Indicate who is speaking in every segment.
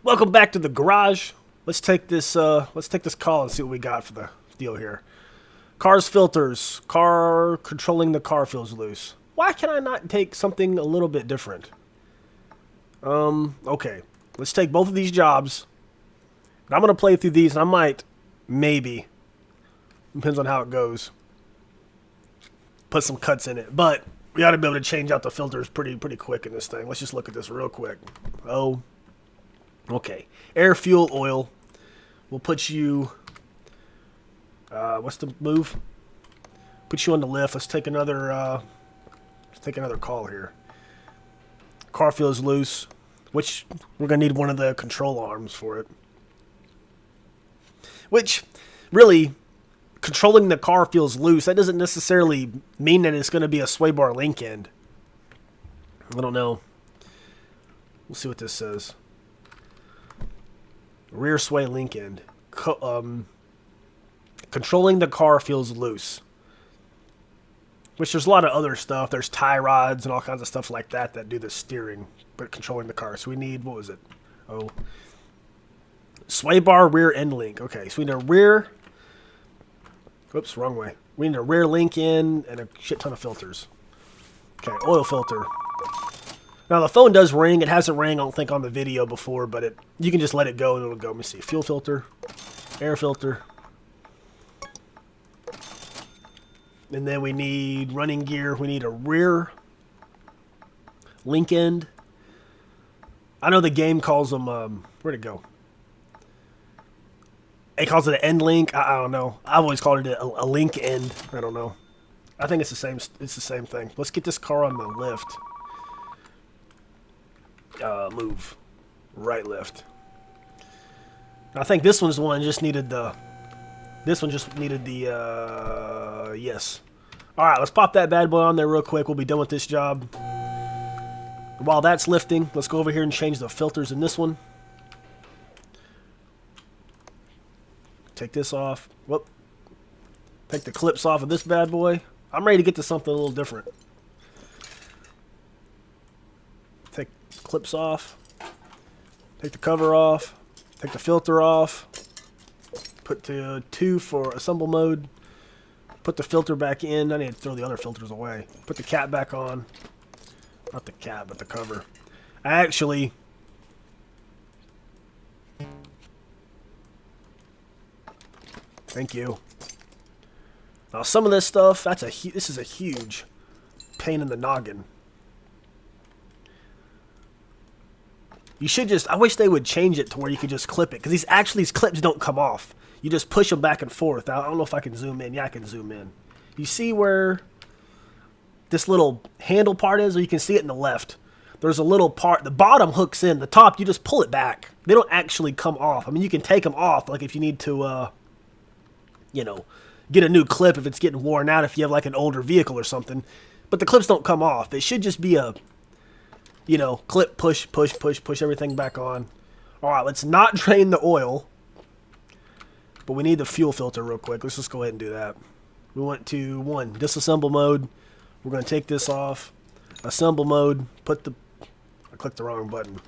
Speaker 1: Welcome back to the garage. Let's take this call and see what we got for the deal here. Car's filters. Car controlling the car feels loose. Why can I not take something a little bit different? Okay. Let's take both of these jobs. And I'm gonna play through these and I might, maybe. Depends on how it goes. Put some cuts in it. But we ought to be able to change out the filters pretty quick in this thing. Let's just look at this real quick. Oh. Okay. Air, fuel, oil. We'll put you... what's the move? Put you on the lift. Let's take another call here. Car feels loose. Which, we're going to need one of the control arms for it. Which, really, controlling the car feels loose. That doesn't necessarily mean that it's going to be a sway bar link end. I don't know. We'll see what this says. Rear sway link end. Controlling the car feels loose. Which there's a lot of other stuff. There's tie rods and all kinds of stuff like that that do the steering, but controlling the car. So we need, what was it? Oh. Sway bar rear end link. Okay, so we need a rear. Whoops, wrong way. We need a rear link in and a shit ton of filters. Okay, oil filter. Now the phone does ring. It hasn't rang, I don't think, on the video before, but you can just let it go and it'll go. Let me see. Fuel filter, air filter. And then we need running gear. We need a rear link end. I know the game calls them, where'd it go? It calls it an end link. I don't know. I've always called it a link end. I don't know. I think it's the same. It's the same thing. Let's get this car on the lift. Move. Right lift. I think this one's the one just needed the... This one just needed the, yes. Alright, let's pop that bad boy on there real quick. We'll be done with this job. While that's lifting, let's go over here and change the filters in this one. Take this off. Whoop. Take the clips off of this bad boy. I'm ready to get to something a little different. Take clips off. Take the cover off. Take the filter off. Put the 2 for assemble mode. Put the filter back in. I need to throw the other filters away. Put the cap back on. Not the cap, but the cover. Actually... Thank you. Now some of this stuff, this is a huge pain in the noggin. You should just... I wish they would change it to where you could just clip it. Because these clips don't come off. You just push them back and forth. I don't know if I can zoom in. Yeah, I can zoom in. You see where this little handle part is? Or you can see it in the left. There's a little part. The bottom hooks in. The top, you just pull it back. They don't actually come off. I mean, you can take them off. Like if you need to, you know, get a new clip if it's getting worn out. If you have like an older vehicle or something. But the clips don't come off. It should just be a... You know, clip, push, push, push, push everything back on. Alright, let's not drain the oil. But we need the fuel filter real quick. Let's just go ahead and do that. We want to, disassemble mode. We're going to take this off. Assemble mode. I clicked the wrong button.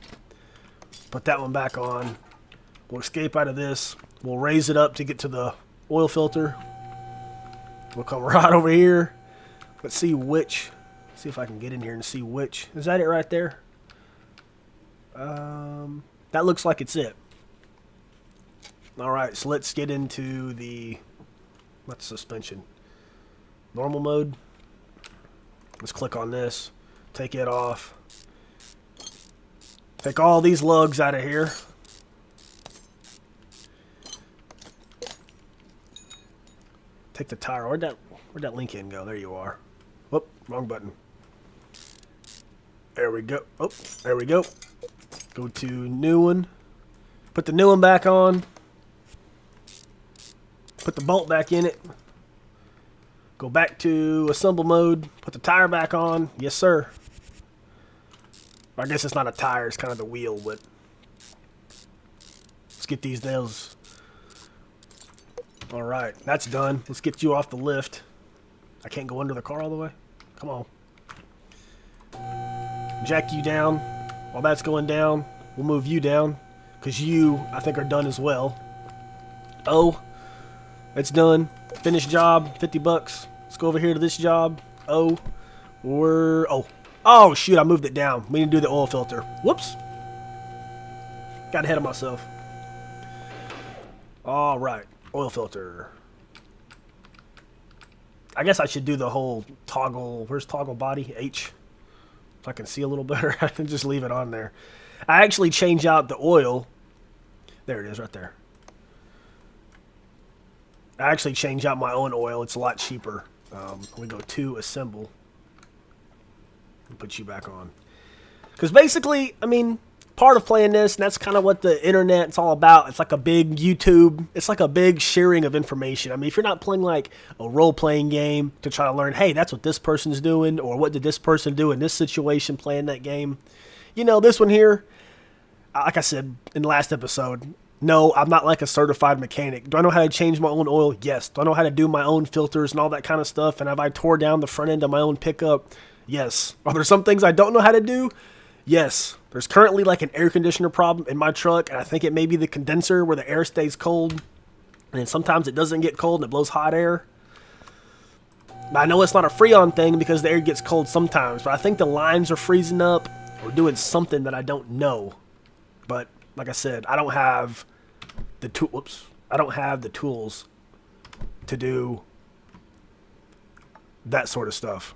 Speaker 1: Put that one back on. We'll escape out of this. We'll raise it up to get to the oil filter. We'll come right over here. Let's see which... See if I can get in here and see which. Is that it right there? That looks like it's it. Alright, so let's get into the... What's suspension? Normal mode. Let's click on this. Take it off. Take all these lugs out of here. Take the tire. Where'd that link in go? There you are. Whoop, wrong button. There we go. Oh, there we go. Go to new one. Put the new one back on. Put the bolt back in it. Go back to assemble mode. Put the tire back on. Yes, sir. I guess it's not a tire. It's kind of the wheel, but... Let's get these nails. Alright, that's done. Let's get you off the lift. I can't go under the car all the way? Come on. Jack you down. While that's going down, we'll move you down. because you, I think, are done as well. Oh, it's done. Finished job, 50 bucks. Let's go over here to this job. Oh, oh, shoot, I moved it down. We need to do the oil filter. Whoops. Got ahead of myself. All right, oil filter. I guess I should do the whole toggle. Where's toggle body? H. So I can see a little better. I can just leave it on there. I actually change out the oil. There it is right there. I actually change out my own oil. It's a lot cheaper. We go to assemble. And put you back on. Because basically, I mean, part of playing this, and that's kind of what the internet's all about. It's like a big YouTube. It's like a big sharing of information. I mean, if you're not playing like a role-playing game to try to learn, hey, that's what this person's doing, or what did this person do in this situation playing that game. You know, this one here, like I said in the last episode, no, I'm not like a certified mechanic. Do I know how to change my own oil? Yes. Do I know how to do my own filters and all that kind of stuff? And have I tore down the front end of my own pickup? Yes. Are there some things I don't know how to do? Yes. There's currently like an air conditioner problem in my truck, and I think it may be the condenser where the air stays cold, and then sometimes it doesn't get cold and it blows hot air. But I know it's not a Freon thing because the air gets cold sometimes, but I think the lines are freezing up or doing something that I don't know. But like I said, I don't have the I don't have the tools to do that sort of stuff.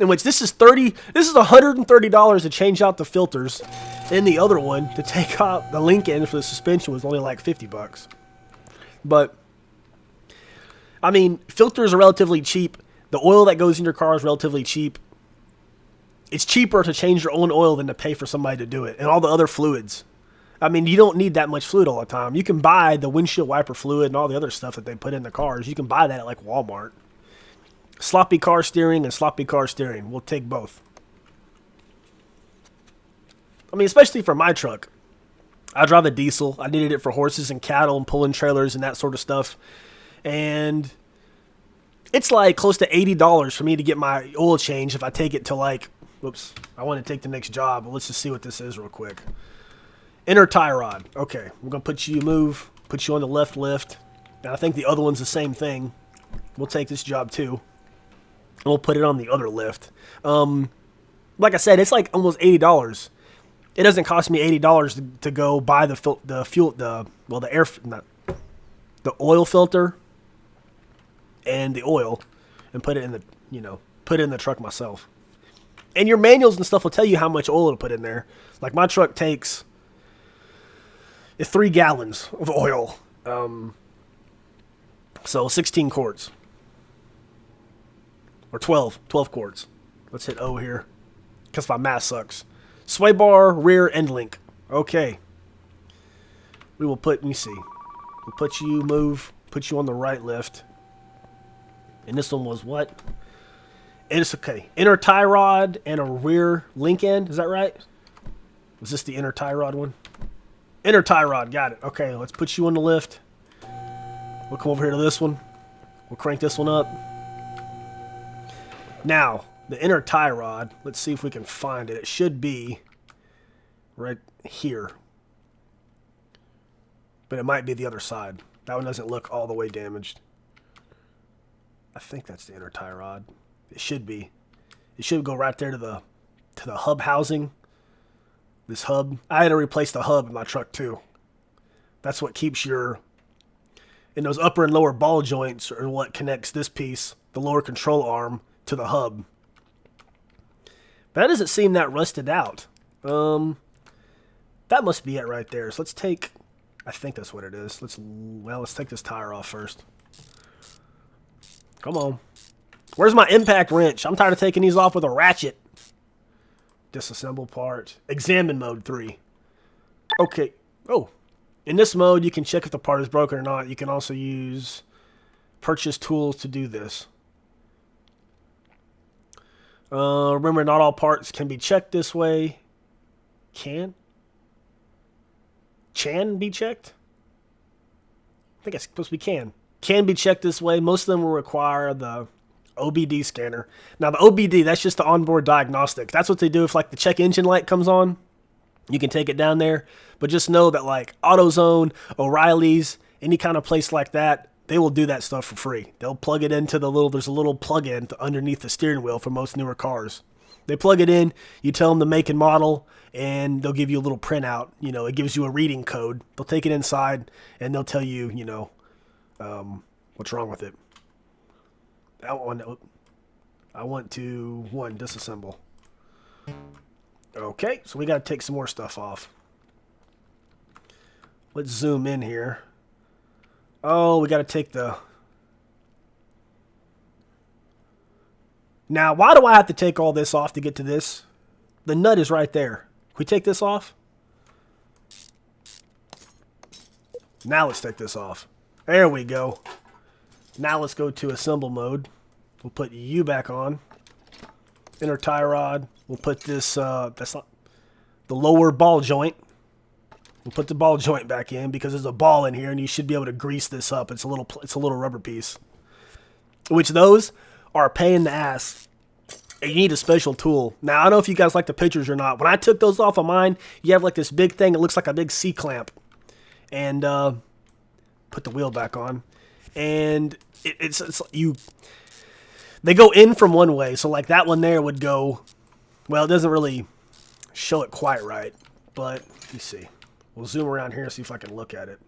Speaker 1: In which this is $130 to change out the filters, and the other one to take out the link in for the suspension was only like 50 bucks. But I mean, filters are relatively cheap. The oil that goes in your car is relatively cheap. It's cheaper to change your own oil than to pay for somebody to do it, and all the other fluids. I mean, you don't need that much fluid all the time. You can buy the windshield wiper fluid and all the other stuff that they put in the cars. You can buy that at like Walmart. Sloppy car steering and sloppy car steering. We'll take both. I mean, especially for my truck. I drive a diesel. I needed it for horses and cattle and pulling trailers and that sort of stuff. And it's like close to $80 for me to get my oil change if I take it to like, whoops, I want to take the next job. But let's just see what this is real quick. Inner tie rod. Okay, we're going to put you on the left lift. And I think the other one's the same thing. We'll take this job too. We'll put it on the other lift. Like I said, it's like almost $80. It doesn't cost me $80 to go buy the oil filter and the oil and put it in the truck myself. And your manuals and stuff will tell you how much oil to put in there. Like my truck takes 3 gallons of oil. So 16 quarts. Or 12 quarts. Let's hit O here, because my math sucks. Sway bar, rear end link. Okay. We will put, let me see. We'll put you on the right lift. And this one was what? It's okay. Inner tie rod and a rear link end. Is that right? Was this the inner tie rod one? Inner tie rod. Got it. Okay, let's put you on the lift. We'll come over here to this one. We'll crank this one up. Now, the inner tie rod, let's see if we can find it. It should be right here. But it might be the other side. That one doesn't look all the way damaged. I think that's the inner tie rod. It should be. It should go right there to the hub housing. This hub. I had to replace the hub in my truck too. That's what keeps your... And those upper and lower ball joints are what connects this piece, the lower control arm, to the hub. But that doesn't seem that rusted out. That must be it right there. So let's take... I think that's what it is. Let's take this tire off first. Come on. Where's my impact wrench? I'm tired of taking these off with a ratchet. Disassemble part. Examine mode 3. Okay. Oh. In this mode, you can check if the part is broken or not. You can also use purchase tools to do this. Remember, not all parts can be checked this way. Can be checked? I think it's supposed to be can. Can be checked this way. Most of them will require the OBD scanner. Now, the OBD, that's just the onboard diagnostic. That's what they do if, like, the check engine light comes on. You can take it down there, but just know that like AutoZone, O'Reilly's, any kind of place like that, they will do that stuff for free. They'll plug it into there's a little plug-in underneath the steering wheel for most newer cars. They plug it in, you tell them the make and model, and they'll give you a little printout. It gives you a reading code. They'll take it inside, and they'll tell you, what's wrong with it. I want to disassemble. Okay, so we got to take some more stuff off. Let's zoom in here. Oh, we got to take the... Now, why do I have to take all this off to get to this? The nut is right there. Can we take this off? Now let's take this off. There we go. Now let's go to assemble mode. We'll put you back on. Inner tie rod. We'll put this, that's not the lower ball joint. We'll put the ball joint back in because there's a ball in here and you should be able to grease this up. It's a little rubber piece. Which those are a pain in the ass. And you need a special tool. Now, I don't know if you guys like the pictures or not. When I took those off of mine, you have like this big thing. It looks like a big C-clamp. And put the wheel back on. And they go in from one way. So like that one there would go, well, it doesn't really show it quite right. But let me see. We'll zoom around here and see if I can look at it.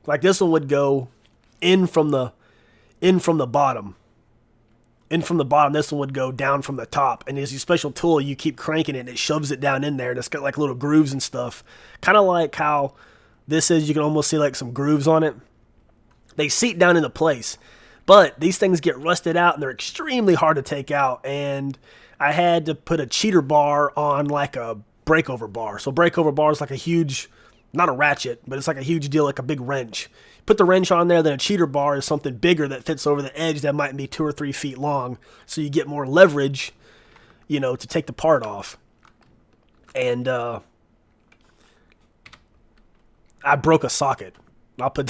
Speaker 1: Like this one would go in from the bottom. In from the bottom, this one would go down from the top. And as your special tool, you keep cranking it and it shoves it down in there. And it's got like little grooves and stuff. Kind of like how this is, you can almost see like some grooves on it. They seat down into place. But these things get rusted out and they're extremely hard to take out. And I had to put a cheater bar on like a breakover bar. So breakover bar is like a huge, not a ratchet, but it's like a huge deal, like a big wrench. Put the wrench on there, then a cheater bar is something bigger that fits over the edge that might be 2 or 3 feet long. So you get more leverage, to take the part off. And I broke a socket. I'll put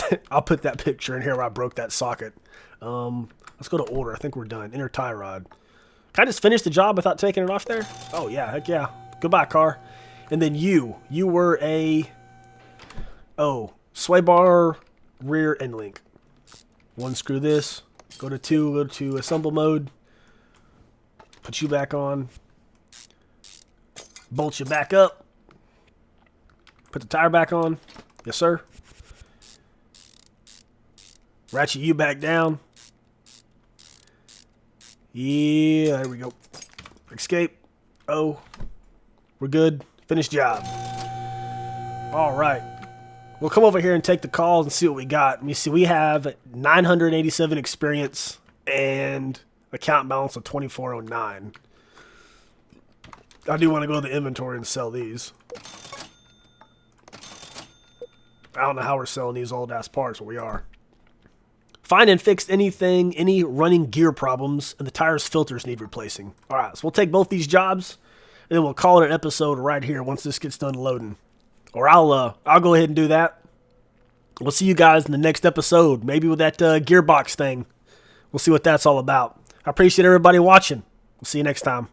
Speaker 1: that picture in here where I broke that socket. Let's go to order. I think we're done. Inner tie rod. Can I just finish the job without taking it off there? Oh yeah, heck yeah. Goodbye, car. And then you were sway bar rear end link. Unscrew this. Go to assemble mode. Put you back on. Bolt you back up. Put the tire back on. Yes, sir. Ratchet you back down. Yeah, there we go. Escape. Oh. We're good. Finished job. All right. We'll come over here and take the calls and see what we got. Let me see. We have 987 experience and account balance of 2409. I do want to go to the inventory and sell these. I don't know how we're selling these old-ass parts, but we are. Find and fixed any running gear problems, and the tire's filters need replacing. All right, so we'll take both these jobs, and then we'll call it an episode right here once this gets done loading. Or I'll go ahead and do that. We'll see you guys in the next episode, maybe with that gearbox thing. We'll see what that's all about. I appreciate everybody watching. We'll see you next time.